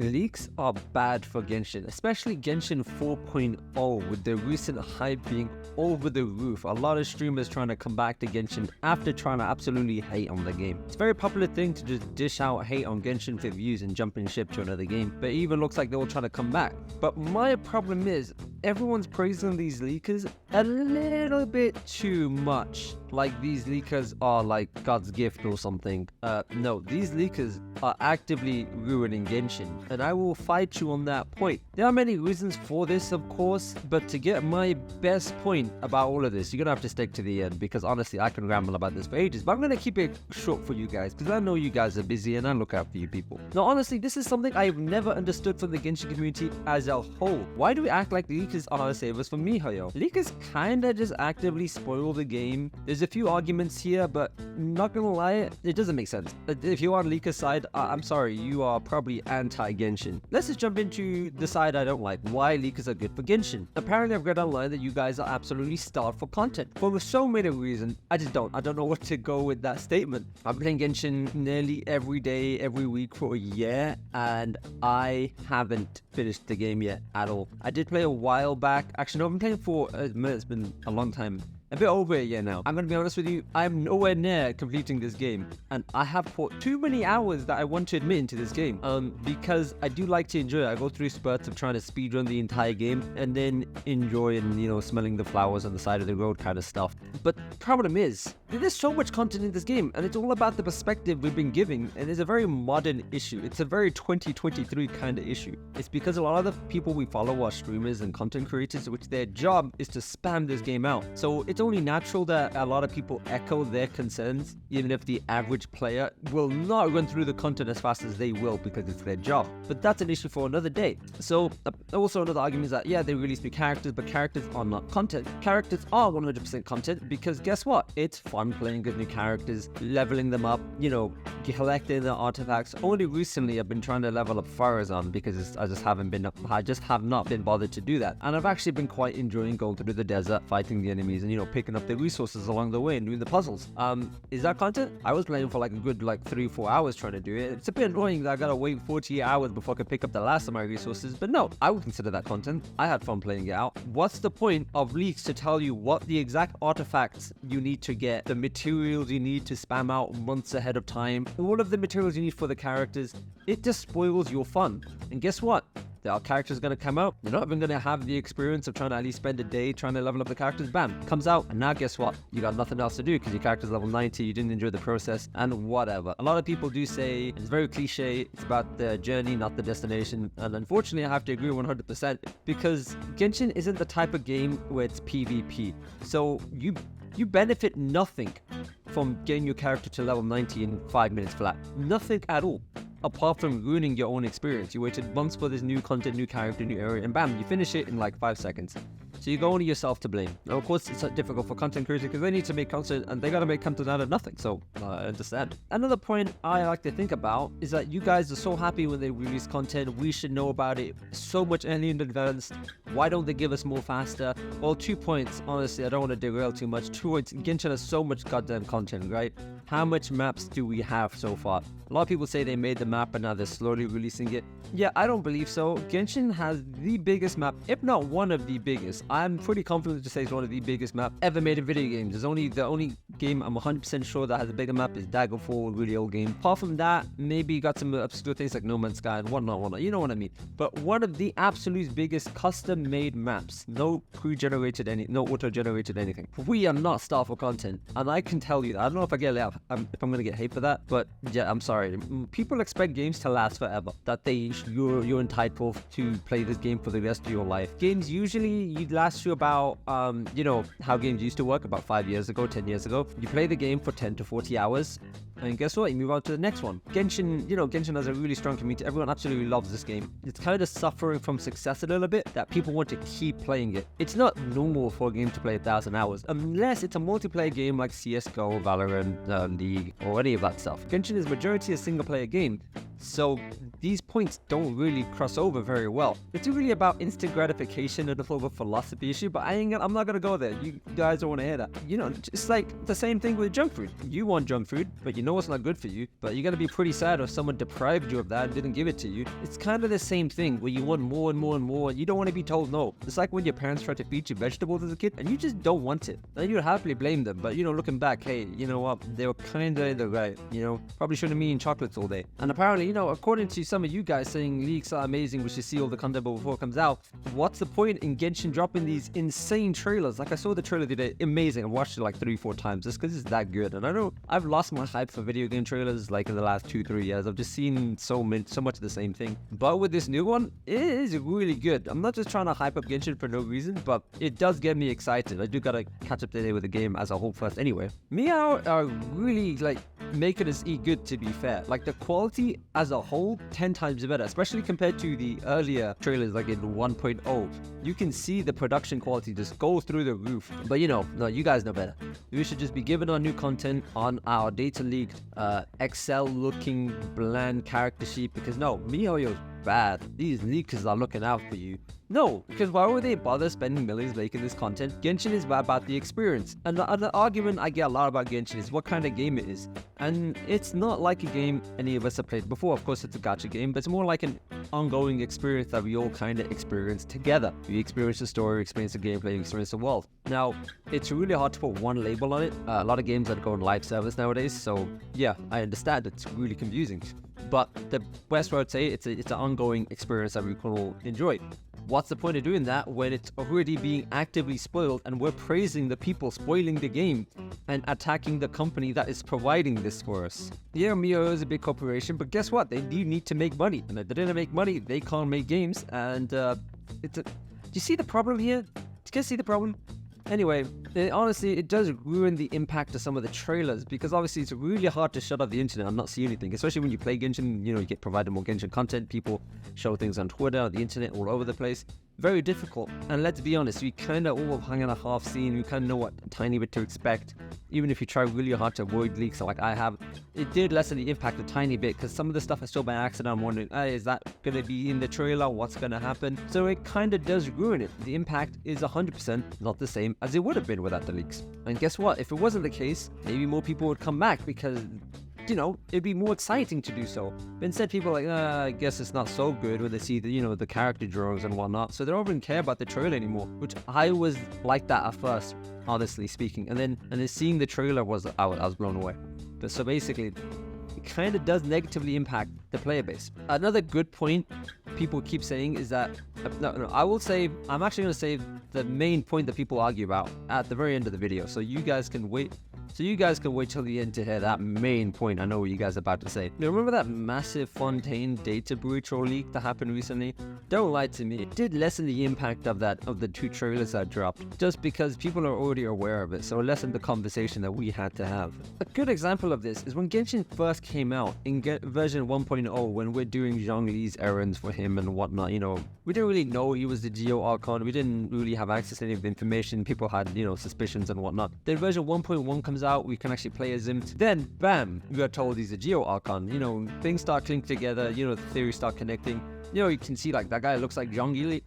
Leaks are bad for Genshin, especially Genshin 4.0 with the recent hype being over the roof. A lot of streamers trying to come back to Genshin after trying to absolutely hate on the game. It's a very popular thing to just dish out hate on Genshin for views and jumping ship to another game, but it even looks like they're all trying to come back. But my problem is, everyone's praising these leakers a little bit too much. Like these leakers are like God's gift or something. No, these leakers are actively ruining Genshin, and I will fight you on that point. There are many reasons for this, of course, but to get my best point about all of this, you're gonna have to stick to the end, because honestly, I can ramble about this for ages, but I'm gonna keep it short for you guys, because I know you guys are busy and I look out for you people. Now, honestly, this is something I've never understood from the Genshin community as a whole. Why do we act like leakers are savers for MiHoYo? Leakers kinda just actively spoil the game. There's a few arguments here, but not gonna lie, it doesn't make sense. If you're on leaker side, I'm sorry, you are probably anti-Genshin. Let's just jump into the side I don't like, why leakers are good for Genshin. Apparently, I've read online that you guys are absolutely starved for content. For so many reasons, I don't know what to go with that statement. I'm playing Genshin nearly every day, every week for a year, and I haven't finished the game yet at all. I did play a while back. Actually, no, I've been playing for it's been a long time. A bit over a year now. I'm gonna be honest with you, I'm nowhere near completing this game, and I have put too many hours that I want to admit into this game. Because I do like to enjoy it. I go through spurts of trying to speedrun the entire game and then enjoy and, you know, smelling the flowers on the side of the road kind of stuff. But the problem is, there's so much content in this game, and it's all about the perspective we've been giving, and it's a very modern issue. It's a very 2023 kind of issue. It's because a lot of the people we follow are streamers and content creators, which their job is to spam this game out. So it's only natural that a lot of people echo their concerns, even if the average player will not run through the content as fast as they will because it's their job. But that's an issue for another day. So also another argument is that, yeah, they release new characters, but characters are not content. Characters are 100% content, because guess what? It's fun playing with new characters, leveling them up, you know, collecting the artifacts. Only recently I've been trying to level up Farazan because I just have not been bothered to do that. And I've actually been quite enjoying going through the desert, fighting the enemies, and, you know, picking up the resources along the way and doing the puzzles. Is that content? I was playing for like a good 3-4 hours trying to do it. It's a bit annoying that I gotta wait 48 hours before I can pick up the last of my resources, but no, I would consider that content. I had fun playing it out. What's the point of leaks to tell you what the exact artifacts you need to get, the materials you need to spam out months ahead of time, all of the materials you need for the characters? It just spoils your fun. And guess what? Our character's gonna come out. You're not even gonna have the experience of trying to at least spend a day trying to level up the characters. Bam, comes out, and now guess what? You got nothing else to do because your character's level 90. You didn't enjoy the process, and whatever. A lot of people do say it's very cliche. It's about the journey, not the destination. And unfortunately, I have to agree 100%, because Genshin isn't the type of game where it's PvP. So you benefit nothing from getting your character to level 90 in 5 minutes flat. Nothing at all. Apart from ruining your own experience. You waited months for this new content, new character, new area, and bam, you finish it in like 5 seconds. So you got only yourself to blame. Now, of course, it's difficult for content creators because they need to make content, and they gotta make content out of nothing. So I understand. Another point I like to think about is that you guys are so happy when they release content. We should know about it so much early in advance. Why don't they give us more faster? Well, 2 points. Honestly, I don't want to derail too much. 2 points. Genshin has so much goddamn content, right? How much maps do we have so far? A lot of people say they made the map and now they're slowly releasing it. Yeah, I don't believe so. Genshin has the biggest map, if not one of the biggest. I'm pretty confident to say it's one of the biggest maps ever made in video games. The only game I'm 100% sure that has a bigger map is Daggerfall, really old game. Apart from that, maybe you got some obscure things like No Man's Sky and whatnot. You know what I mean. But one of the absolute biggest custom-made maps. No pre-generated no auto-generated anything. We are not starved for content, and I can tell you that. I don't know if if I'm gonna get hate for that, but yeah, I'm sorry. People expect games to last forever. That you're entitled to play this game for the rest of your life. Games usually last you about you know how games used to work about 5 years ago, 10 years ago. You play the game for 10 to 40 hours. And guess what? You move on to the next one. Genshin has a really strong community. Everyone absolutely loves this game. It's kind of suffering from success a little bit, that people want to keep playing it. It's not normal for a game to play 1,000 hours, unless it's a multiplayer game like CSGO, Valorant, League, or any of that stuff. Genshin is majority a single player game. So these points don't really cross over very well. It's really about instant gratification and a little bit philosophy issue, but I'm not gonna go there. You guys don't want to hear that. You know, it's like the same thing with junk food. You want junk food, but you know it's not good for you, but you're gonna be pretty sad if someone deprived you of that and didn't give it to you. It's kind of the same thing where you want more and more and more, and you don't want to be told no. It's like when your parents try to feed you vegetables as a kid, and you just don't want it. And you'd happily blame them, but looking back, hey, you know what? They were kinda in the right, probably shouldn't be eating chocolates all day. And apparently, according to some of you guys saying leaks are amazing, we should see all the content before it comes out, what's the point in Genshin dropping these insane trailers? Like, I saw the trailer today, amazing. I watched it like 3-4 times just because it's that good. And I know I've lost my hype for video game trailers like in the last 2-3 years. I've just seen so much of the same thing. But with this new one, it is really good. I'm not just trying to hype up Genshin for no reason, but it does get me excited. I do gotta catch up today with the game as a whole first anyway. Miao are really like making us eat good, to be fair. Like, the quality as a whole 10 times better, especially compared to the earlier trailers like in 1.0. You can see the production quality just go through the roof. But no, you guys know better. We should just be giving our new content on our data leaked Excel looking bland character sheet, because no, MiHoYo's bad. These leakers are looking out for you. No, because why would they bother spending millions making this content? Genshin is about the experience. And the other argument I get a lot about Genshin is what kind of game it is. And it's not like a game any of us have played before. Of course, it's a gacha game, but it's more like an ongoing experience that we all kind of experience together. We experience the story, experience the gameplay, experience the world. Now, it's really hard to put one label on it. A lot of games are going live service nowadays, so yeah, I understand it's really confusing. But the best way I'd say it's an ongoing experience that we can all enjoy. What's the point of doing that when it's already being actively spoiled and we're praising the people spoiling the game and attacking the company that is providing this for us? Yeah, MiHoYo is a big corporation, but guess what? They do need to make money. And if they didn't make money, they can't make games. And do you see the problem here? Do you guys see the problem? Anyway, honestly, it does ruin the impact of some of the trailers, because obviously it's really hard to shut off the internet and not see anything, especially when you play Genshin. You get provided more Genshin content, people show things on Twitter, the internet, all over the place. Very difficult. And let's be honest, we kind of all hang on a half scene. We kind of know what a tiny bit to expect. Even if you try really hard to avoid leaks like I have, it did lessen the impact a tiny bit, because some of the stuff I saw by accident. I'm wondering, is that going to be in the trailer? What's going to happen? So it kind of does ruin it. The impact is 100% not the same as it would have been without the leaks. And guess what? If it wasn't the case, maybe more people would come back, because it'd be more exciting to do so. But instead, people are like, I guess it's not so good when they see the character drawings and whatnot. So they don't even care about the trailer anymore, which I was like that at first, honestly speaking. And then seeing the trailer I was blown away. But so basically, it kind of does negatively impact the player base. Another good point people keep saying is that, I'm actually going to say the main point that people argue about at the very end of the video. So you guys can wait till the end to hear that main point. I know what you guys are about to say. Now, remember that massive Fontaine data breach or leak that happened recently? Don't lie to me. It did lessen the impact of the 2 trailers that dropped, just because people are already aware of it, so it lessened the conversation that we had to have. A good example of this is when Genshin first came out in version 1.0, when we're doing Zhongli's errands for him and whatnot. We didn't really know he was the Geo Archon. We didn't really have access to any of the information. People had, suspicions and whatnot. Then version 1.1 comes out, we can actually play as him. Then, bam, we are told he's a Geo Archon. Things start clinking together, the theories start connecting. You can see like that guy looks like Zhongli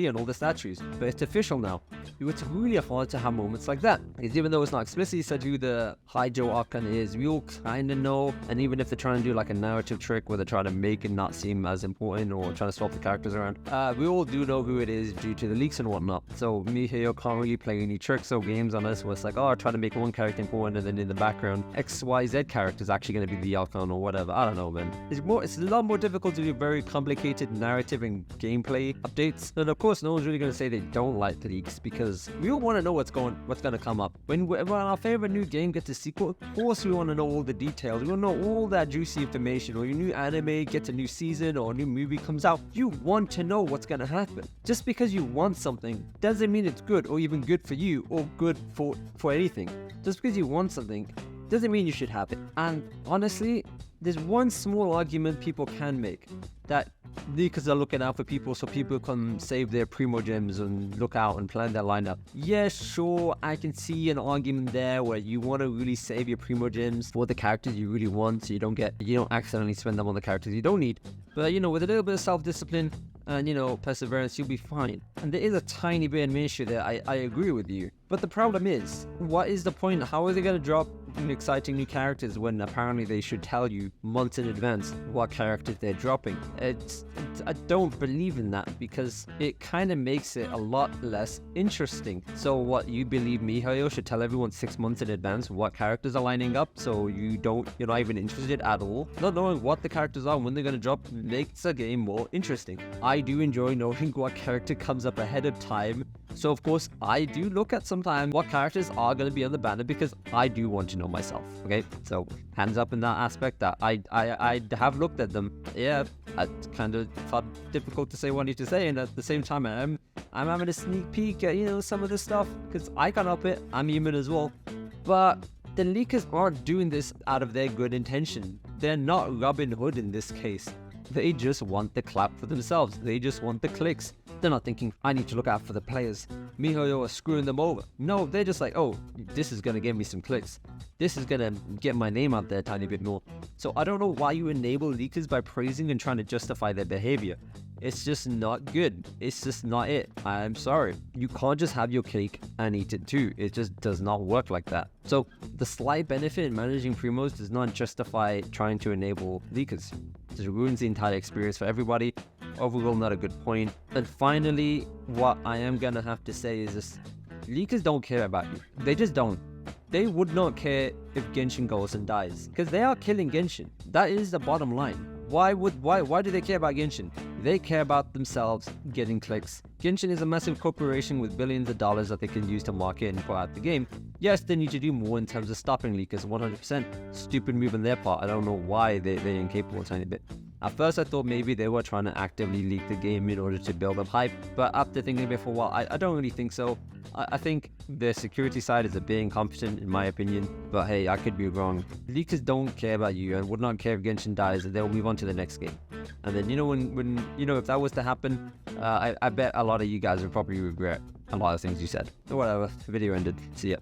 and all the statues. But it's official now. It's really hard to have moments like that. Because even though it's not explicitly said who the High Geo Archon is, we all kind of know. And even if they're trying to do like a narrative trick where they're trying to make it not seem as important or trying to swap the characters around, we all do know who it is due to the leaks and whatnot. So MiHoYo can't really play any tricks or games on us where it's like, trying to make one character important and then in the background XYZ character is actually going to be the Archon or whatever. I don't know, man. It's a lot more difficult to do very complicated narrative and gameplay updates. And of course, no one's really going to say they don't like leaks, because we all want to know what's going to come up. When our favorite new game gets a sequel, of course we want to know all the details. We want to know all that juicy information. Or your new anime gets a new season or a new movie comes out, you want to know what's going to happen. Just because you want something doesn't mean it's good or even good for you or good for anything. Just because you want something doesn't mean you should have it. And honestly, there's one small argument people can make that leakers are looking out for people so people can save their primo gems and look out and plan their lineup. Yeah, sure, I can see an argument there where you want to really save your primo gems for the characters you really want, so you don't accidentally spend them on the characters you don't need. But with a little bit of self-discipline and perseverance, you'll be fine. And there is a tiny bit of an issue there. I agree with you. But the problem is, what is the point? How are they going to drop exciting new characters when apparently they should tell you months in advance what characters they're dropping? I don't believe in that, because it kind of makes it a lot less interesting. So what, you believe miHoYo should tell everyone 6 months in advance what characters are lining up, so you're not even interested at all? Not knowing what the characters are and when they're going to drop makes a game more interesting. I do enjoy knowing what character comes up ahead of time. So of course, I do look at sometimes what characters are going to be on the banner, because I do want to know myself. Okay, so hands up in that aspect that I have looked at them. Yeah, I kind of thought difficult to say what I need to say, and at the same time I'm having a sneak peek at some of this stuff, because I can't help it. I'm human as well. But the leakers aren't doing this out of their good intention. They're not Robin Hood in this case. They just want the clap for themselves. They just want the clicks. They're not thinking, I need to look out for the players. miHoYo are screwing them over. No, they're just like, oh, this is going to give me some clicks. This is going to get my name out there a tiny bit more. So I don't know why you enable leakers by praising and trying to justify their behavior. It's just not good. It's just not it. I'm sorry. You can't just have your cake and eat it too. It just does not work like that. So the slight benefit in managing primos does not justify trying to enable leakers. It just ruins the entire experience for everybody. Overall, not a good point. And finally, what I am gonna have to say is this: leakers don't care about you. They just don't. They would not care if Genshin goes and dies, because they are killing Genshin. That is the bottom line. Why do they care about Genshin? They care about themselves getting clicks. Genshin is a massive corporation with billions of dollars that they can use to market and put out the game. Yes, they need to do more in terms of stopping leakers, 100%. Stupid move on their part. I don't know why they're incapable a tiny bit. At first I thought maybe they were trying to actively leak the game in order to build up hype, but after thinking of it for a while, I don't really think so. I think their security side is a bit incompetent in my opinion, but hey, I could be wrong. Leakers don't care about you and would not care if Genshin dies, and they'll move on to the next game. And then when if that was to happen, I bet a lot of you guys would probably regret a lot of things you said. Or whatever, the video ended. See ya.